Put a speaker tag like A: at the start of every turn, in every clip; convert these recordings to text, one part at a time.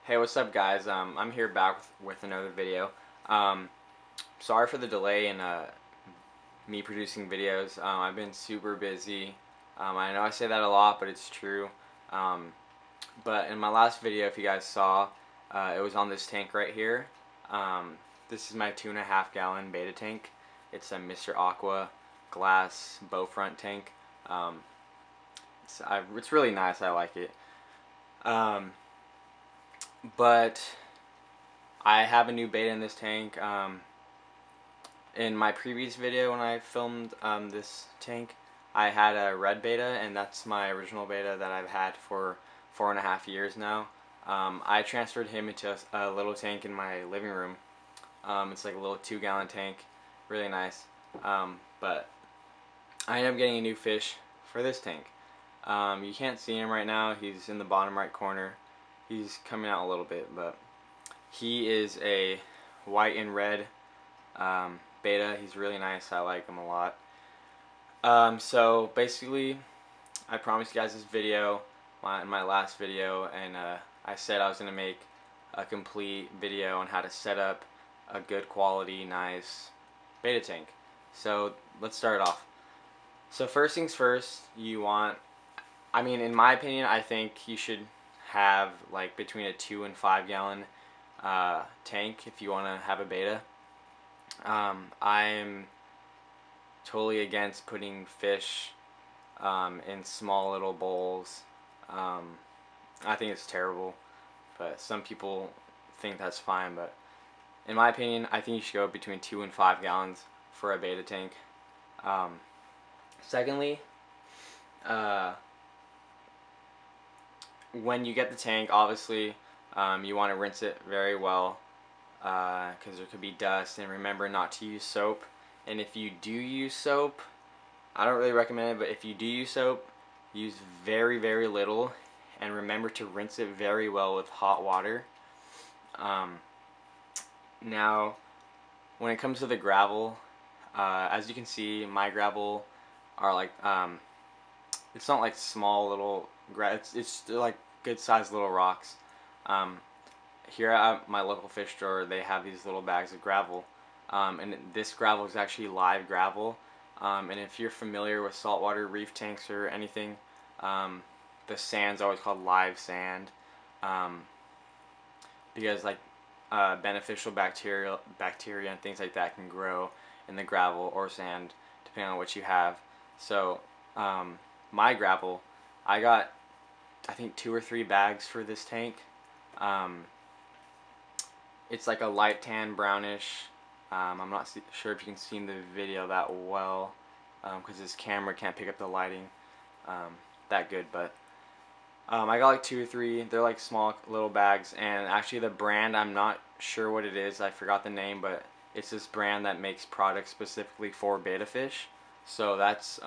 A: Hey, what's up, guys? I'm here back with another video. Um, Sorry for the delay in me producing videos. I've been super busy. I know I say that a lot, but it's true. Um, but in my last video, if you guys saw, it was on this tank right here. Um, this is my 2.5 gallon Betta tank. It's a Mr. Aqua glass bow front tank. Um, it's really nice. I like it. Um, but I have a new Betta in this tank. In my previous video when I filmed this tank, I had a red Betta, and that's my original Betta that I've had for 4.5 years now. I transferred him into a little tank in my living room. It's like a little 2 gallon tank, really nice. But I ended up getting a new fish for this tank. You can't see him right now. He's in the bottom right corner. He's coming out a little bit, but he is a white and red Betta. He's really nice. I like him a lot. So basically, I promised you guys this video, my last video, and I said I was going to make a complete video on how to set up a good quality, nice Betta tank. So let's start off. So first things first, in my opinion, I think you should have like between a 2 and 5 gallon tank if you want to have a Betta. I'm totally against putting fish in small little bowls. I think it's terrible, but some people think that's fine. But in my opinion, I think you should go between 2 and 5 gallons for a Betta tank. Secondly, when you get the tank, obviously you want to rinse it very well, because there could be dust, and remember not to use soap. And if you do use soap, I don't really recommend it, but if you do use soap, use very, very little, and remember to rinse it very well with hot water. Now, when it comes to the gravel, as you can see, my gravel are like, it's not like small little it's like good sized little rocks. Here at my local fish store, they have these little bags of gravel, and this gravel is actually live gravel. And if you're familiar with saltwater reef tanks or anything, the sand's always called live sand, because like beneficial bacteria and things like that can grow in the gravel or sand depending on what you have. So my gravel, I got I think 2 or 3 bags for this tank. It's like a light tan brownish. I'm not sure if you can see in the video that well, because this camera can't pick up the lighting that good, but I got like 2 or 3. They're like small little bags, and actually the brand, I'm not sure what it is. I forgot the name, but it's this brand that makes products specifically for Betta fish. So that's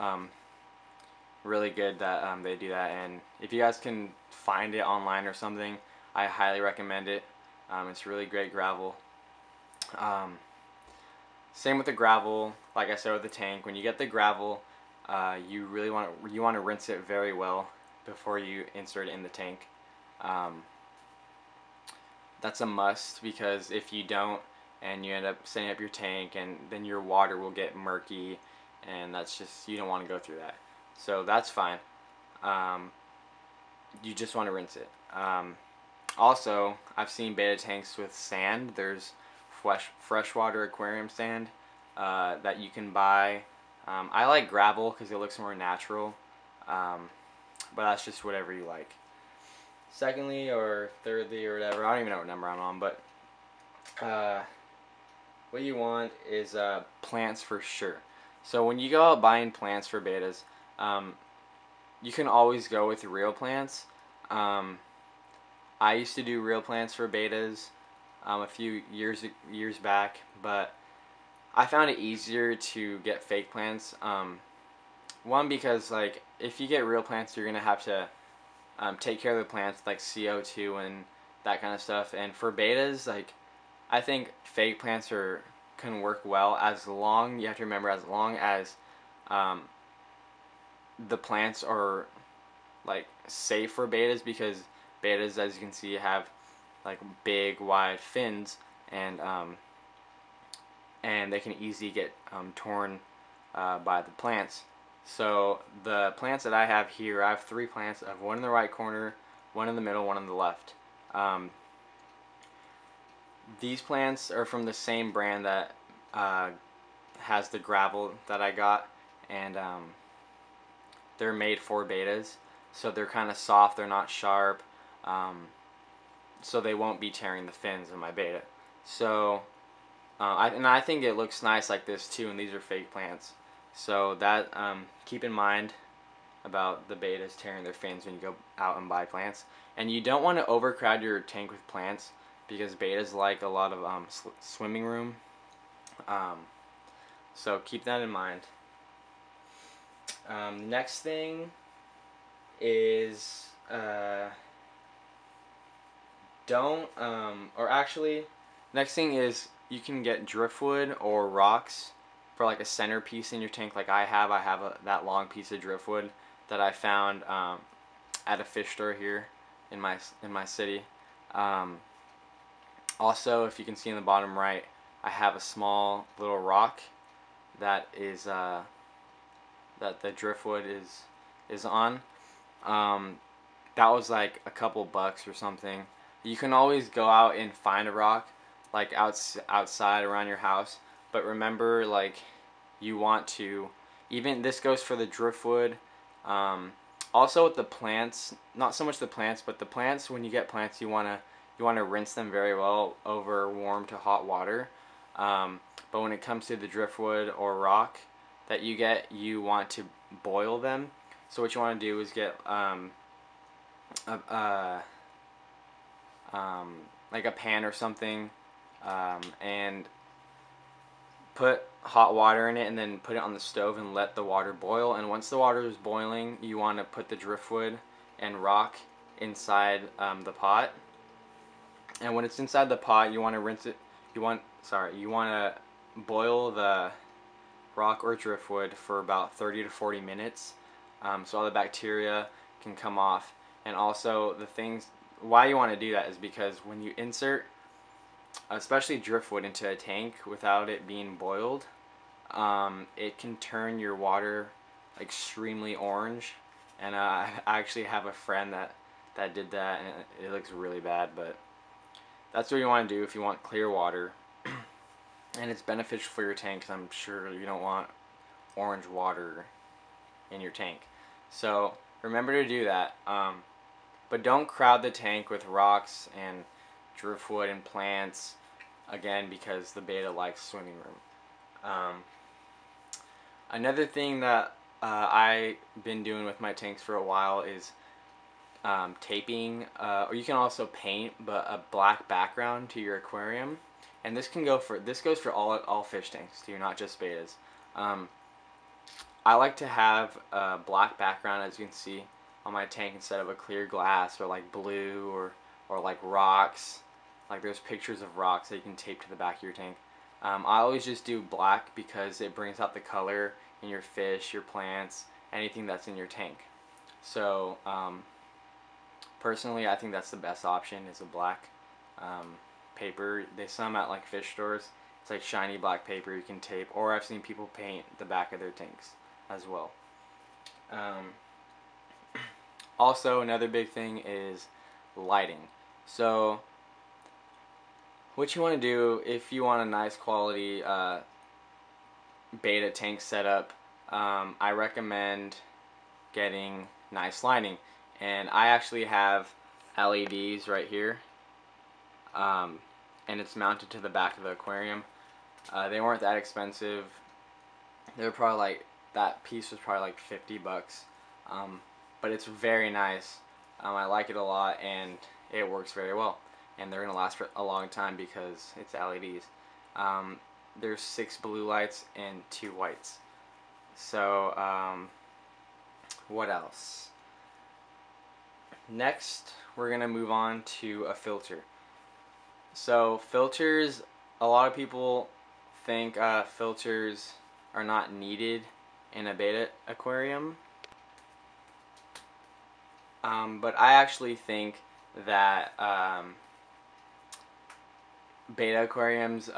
A: really good that they do that, and if you guys can find it online or something, I highly recommend it. It's really great gravel. Same with the gravel, like I said with the tank. When you get the gravel, you really want to rinse it very well before you insert it in the tank. That's a must, because if you don't, and you end up setting up your tank, and then your water will get murky, and that's just, you don't want to go through that. So that's fine. You just want to rinse it. Also, I've seen Betta tanks with sand. There's freshwater aquarium sand that you can buy. I like gravel because it looks more natural, but that's just whatever you like. Secondly or thirdly or whatever, I don't even know what number I'm on, but what you want is plants for sure. So when you go out buying plants for Bettas, you can always go with real plants. I used to do real plants for Bettas a few years back, but I found it easier to get fake plants. One, because like if you get real plants, you're gonna have to take care of the plants, like CO2 and that kind of stuff. And for Bettas, like I think fake plants can work well, as long, you have to remember, as long as the plants are like safe for Bettas, because Bettas, as you can see, have like big wide fins, and they can easily get torn by the plants. So the plants that I have here, I have 3 plants. I have one in the right corner, one in the middle, one on the left. These plants are from the same brand that has the gravel that I got, and they're made for bettas, so they're kind of soft, they're not sharp, so they won't be tearing the fins of my betta. So I think it looks nice like this too, and these are fake plants. So that keep in mind about the bettas tearing their fins when you go out and buy plants. And you don't want to overcrowd your tank with plants, because bettas like a lot of swimming room. So keep that in mind. Next thing is next thing is you can get driftwood or rocks for like a centerpiece in your tank. Like I have that long piece of driftwood that I found at a fish store here in my city. Also, if you can see in the bottom right, I have a small little rock that is that the driftwood is on. That was like a couple bucks or something. You can always go out and find a rock like outside around your house, but remember, like, you want to, even this goes for the driftwood. Also with the plants, not so much the plants, but the plants, when you get plants, you want to rinse them very well over warm to hot water. But when it comes to the driftwood or rock that you get, you want to boil them. So what you want to do is get like a pan or something, and put hot water in it, and then put it on the stove and let the water boil. And once the water is boiling, you want to put the driftwood and rock inside the pot. And when it's inside the pot, you want to rinse it. You want to boil the rock or driftwood for about 30 to 40 minutes, so all the bacteria can come off. And also, why you want to do that is because when you insert especially driftwood into a tank without it being boiled, it can turn your water extremely orange. And I actually have a friend that did that, and it looks really bad, but that's what you want to do if you want clear water. And it's beneficial for your tank, because I'm sure you don't want orange water in your tank. So remember to do that. But don't crowd the tank with rocks and driftwood and plants, again, because the betta likes swimming room. Another thing that I've been doing with my tanks for a while is taping, or you can also paint, but a black background to your aquarium. And this goes for all fish tanks too, not just bettas. I like to have a black background, as you can see on my tank, instead of a clear glass or like blue or like rocks. Like there's pictures of rocks that you can tape to the back of your tank. I always just do black because it brings out the color in your fish, your plants, anything that's in your tank. So personally, I think that's the best option, is a black paper. They sell them at like fish stores. It's like shiny black paper you can tape, or I've seen people paint the back of their tanks as well. Also, another big thing is lighting. So what you want to do if you want a nice quality betta tank setup, I recommend getting nice lighting. And I actually have LEDs right here, and it's mounted to the back of the aquarium. They weren't that expensive. They were probably like, that piece was probably like 50 bucks. But it's very nice. I like it a lot, and it works very well. And they're going to last for a long time because it's LEDs. There's 6 blue lights and 2 whites. So, what else? Next, we're going to move on to a filter. So, filters, a lot of people think filters are not needed in a betta aquarium. But I actually think that beta aquariums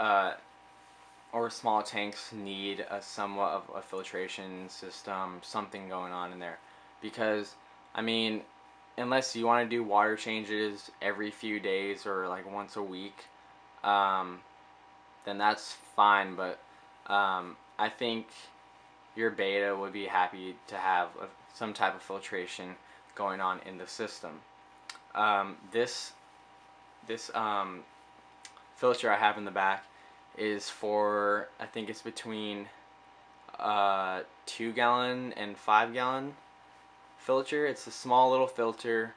A: or small tanks need a somewhat of a filtration system, something going on in there, because I mean, unless you want to do water changes every few days or like once a week, um, then that's fine. But I think your beta would be happy to have some type of filtration going on in the system. This filter I have in the back is for, I think it's between 2 gallon and 5 gallon filter. It's a small little filter.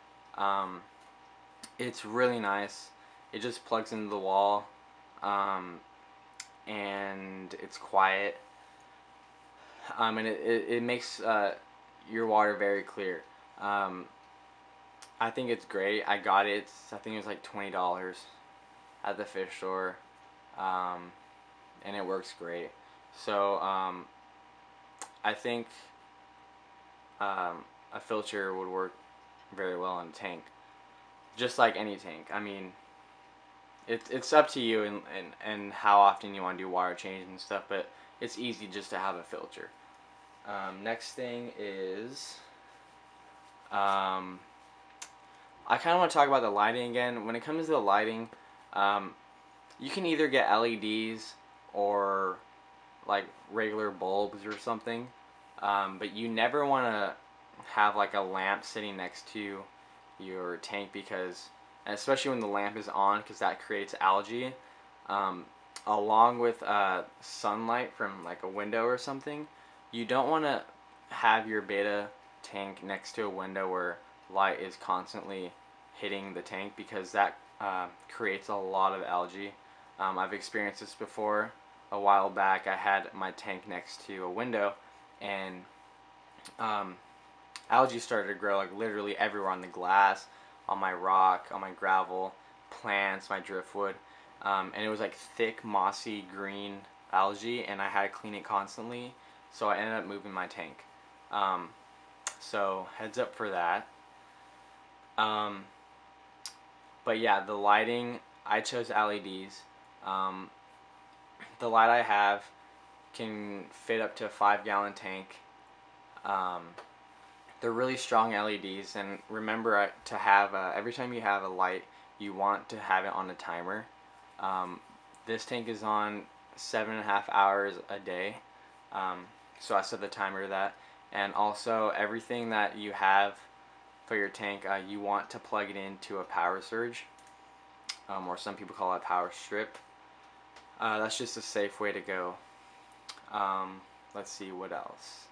A: It's really nice. It just plugs into the wall, and it's quiet, and it makes your water very clear. I think it's great. I got it. I think it was like $20 at the fish store, and it works great. So I think a filter would work very well in a tank, just like any tank. I mean, it's up to you and how often you want to do water change and stuff, but it's easy just to have a filter. Next thing is, I kind of want to talk about the lighting again. When it comes to the lighting, you can either get LEDs or like regular bulbs or something, but you never want to have like a lamp sitting next to your tank, because especially when the lamp is on, because that creates algae, along with sunlight from like a window or something. You don't want to have your beta tank next to a window where light is constantly hitting the tank, because that creates a lot of algae. I've experienced this before. A while back I had my tank next to a window, and algae started to grow like literally everywhere, on the glass, on my rock, on my gravel, plants, my driftwood, and it was like thick mossy green algae, and I had to clean it constantly, so I ended up moving my tank. So heads up for that. But yeah, the lighting, I chose LEDs. The light I have can fit up to a 5 gallon tank. They're really strong LEDs, and remember to have every time you have a light, you want to have it on a timer. This tank is on 7.5 hours a day, so I set the timer to that. And also, everything that you have for your tank, you want to plug it into a power surge, or some people call it power strip. That's just a safe way to go. Let's see what else.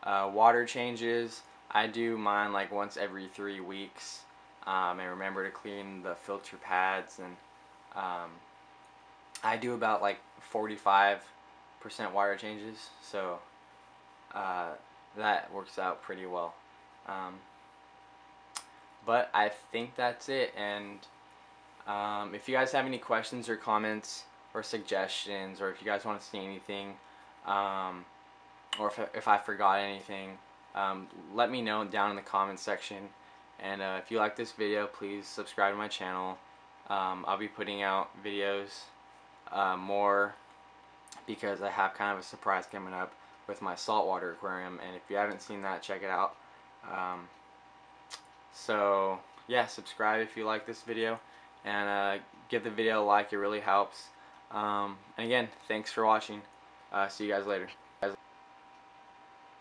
A: Water changes, I do mine like once every 3 weeks, and remember to clean the filter pads, and I do about like 45% water changes, so that works out pretty well. But I think that's it, and if you guys have any questions or comments or suggestions, or if you guys want to see anything, or if I forgot anything, let me know down in the comments section. And if you like this video, please subscribe to my channel. I'll be putting out videos more, because I have kind of a surprise coming up with my saltwater aquarium, and if you haven't seen that, check it out. So yeah, subscribe if you like this video, and give the video a like, it really helps. And again, thanks for watching. See you guys later.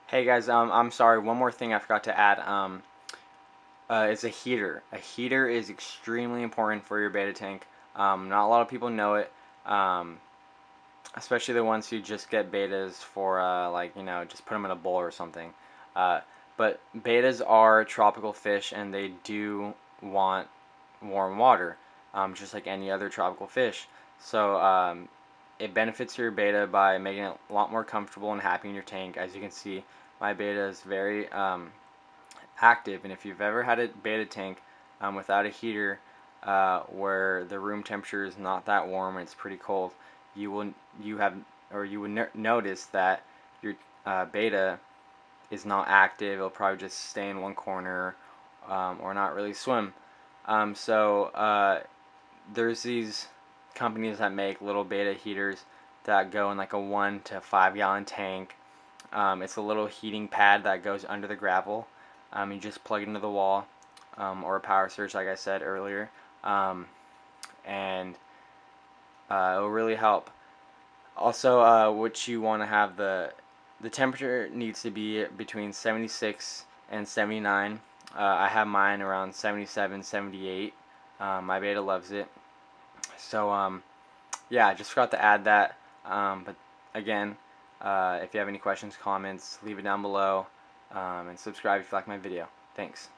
A: Hey guys, I'm sorry, one more thing I forgot to add. It's a heater. A heater is extremely important for your beta tank. Not a lot of people know it, especially the ones who just get betas for like, you know, just put them in a bowl or something. But betas are tropical fish, and they do want warm water, just like any other tropical fish. So it benefits your beta by making it a lot more comfortable and happy in your tank. As you can see, my beta is very active, and if you've ever had a beta tank without a heater, where the room temperature is not that warm and it's pretty cold, you would notice that your beta is not active. It'll probably just stay in one corner, or not really swim. So there's these companies that make little Betta heaters that go in like a 1 to 5 gallon tank. It's a little heating pad that goes under the gravel. You just plug it into the wall, or a power surge, like I said earlier, and it will really help. Also, what you want to have, the temperature needs to be between 76 and 79. I have mine around 77, 78. My Betta loves it. So yeah, I just forgot to add that. But again, if you have any questions, comments, leave it down below, and subscribe if you like my video. Thanks.